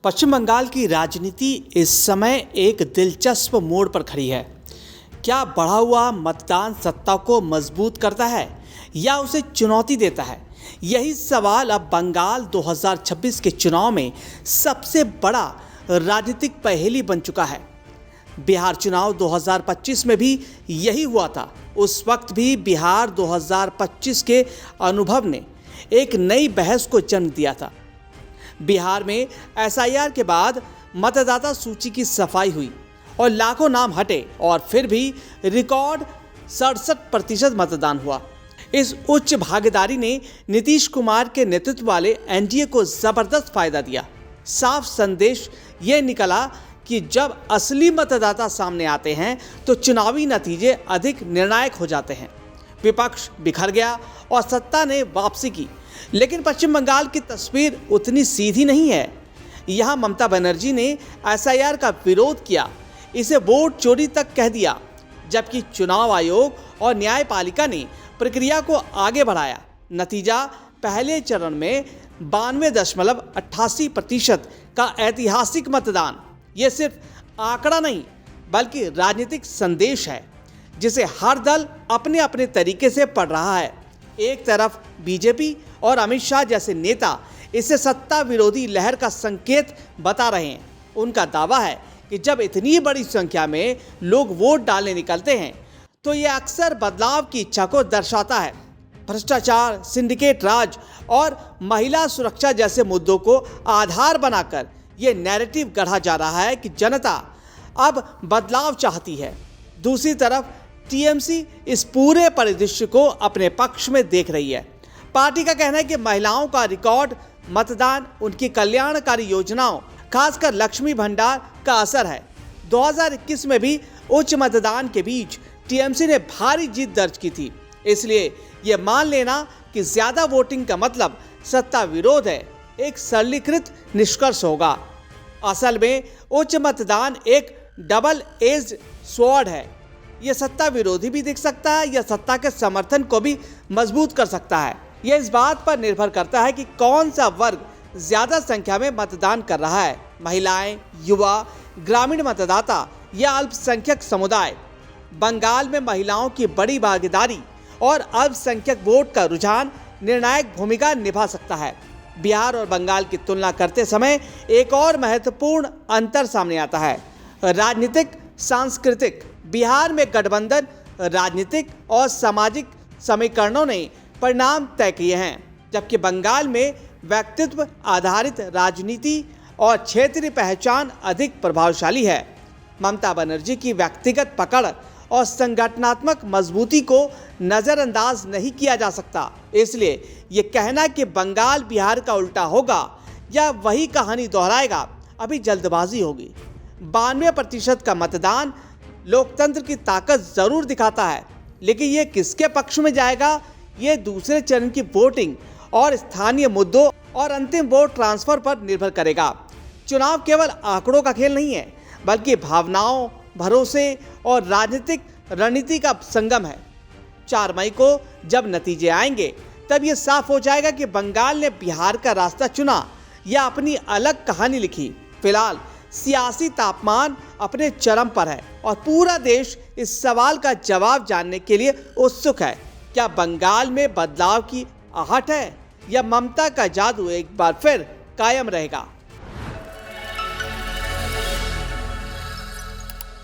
पश्चिम बंगाल की राजनीति इस समय एक दिलचस्प मोड़ पर खड़ी है। क्या बढ़ा हुआ मतदान सत्ता को मजबूत करता है या उसे चुनौती देता है? यही सवाल अब बंगाल 2026 के चुनाव में सबसे बड़ा राजनीतिक पहेली बन चुका है। बिहार चुनाव 2025 में भी यही हुआ था। उस वक्त भी बिहार 2025 के अनुभव ने एक नई बहस को जन्म दिया था। बिहार में एसआईआर के बाद मतदाता सूची की सफाई हुई और लाखों नाम हटे और फिर भी रिकॉर्ड 67% मतदान हुआ। इस उच्च भागीदारी ने नीतीश कुमार के नेतृत्व वाले एनडीए को जबरदस्त फायदा दिया। साफ संदेश ये निकला कि जब असली मतदाता सामने आते हैं तो चुनावी नतीजे अधिक निर्णायक हो जाते हैं। विपक्ष बिखर गया और सत्ता ने वापसी की। लेकिन पश्चिम बंगाल की तस्वीर उतनी सीधी नहीं है। यहाँ ममता बनर्जी ने एसआईआर का विरोध किया, इसे वोट चोरी तक कह दिया, जबकि चुनाव आयोग और न्यायपालिका ने प्रक्रिया को आगे बढ़ाया। नतीजा पहले चरण में 92.88% का ऐतिहासिक मतदान। ये सिर्फ आंकड़ा नहीं बल्कि राजनीतिक संदेश है जिसे हर दल अपने अपने तरीके से पढ़ रहा है। एक तरफ बीजेपी और अमित शाह जैसे नेता इसे सत्ता विरोधी लहर का संकेत बता रहे हैं। उनका दावा है कि जब इतनी बड़ी संख्या में लोग वोट डालने निकलते हैं तो ये अक्सर बदलाव की इच्छा को दर्शाता है। भ्रष्टाचार, सिंडिकेट राज और महिला सुरक्षा जैसे मुद्दों को आधार बनाकर ये नैरेटिव गढ़ा जा रहा है कि जनता अब बदलाव चाहती है। दूसरी तरफ टीएमसी इस पूरे परिदृश्य को अपने पक्ष में देख रही है। पार्टी का कहना है कि महिलाओं का रिकॉर्ड मतदान उनकी कल्याणकारी योजनाओं, खासकर लक्ष्मी भंडार का असर है। 2021 में भी उच्च मतदान के बीच टीएमसी ने भारी जीत दर्ज की थी। इसलिए यह मान लेना कि ज्यादा वोटिंग का मतलब सत्ता विरोध है एक सरलीकृत निष्कर्ष होगा। असल में उच्च मतदान एक डबल एज्ड स्वॉर्ड है। यह सत्ता विरोधी भी दिख सकता है या सत्ता के समर्थन को भी मजबूत कर सकता है। यह इस बात पर निर्भर करता है कि कौन सा वर्ग ज्यादा संख्या में मतदान कर रहा है, महिलाएं, युवा, ग्रामीण मतदाता या अल्पसंख्यक समुदाय। बंगाल में महिलाओं की बड़ी भागीदारी और अल्पसंख्यक वोट का रुझान निर्णायक भूमिका निभा सकता है। बिहार और बंगाल की तुलना करते समय एक और महत्वपूर्ण अंतर सामने आता है, राजनीतिक सांस्कृतिक। बिहार में गठबंधन राजनीतिक और सामाजिक समीकरणों ने परिणाम तय किए हैं, जबकि बंगाल में व्यक्तित्व आधारित राजनीति और क्षेत्रीय पहचान अधिक प्रभावशाली है। ममता बनर्जी की व्यक्तिगत पकड़ और संगठनात्मक मजबूती को नज़रअंदाज नहीं किया जा सकता। इसलिए ये कहना कि बंगाल बिहार का उल्टा होगा या वही कहानी दोहराएगा, अभी जल्दबाजी होगी। 92% का मतदान लोकतंत्र की ताकत जरूर दिखाता है, लेकिन ये किसके पक्ष में जाएगा, ये दूसरे चरण की वोटिंग और स्थानीय मुद्दों और अंतिम वोट ट्रांसफर पर निर्भर करेगा। चुनाव केवल आंकड़ों का खेल नहीं है, बल्कि भावनाओं, भरोसे और राजनीतिक रणनीति का संगम है। 4 मई को जब नतीजे आएंगे तब ये साफ हो जाएगा कि बंगाल ने बिहार का रास्ता चुना या अपनी अलग कहानी लिखी। फिलहाल सियासी तापमान अपने चरम पर है और पूरा देश इस सवाल का जवाब जानने के लिए उत्सुक है। क्या बंगाल में बदलाव की आहट है या ममता का जादू एक बार फिर कायम रहेगा?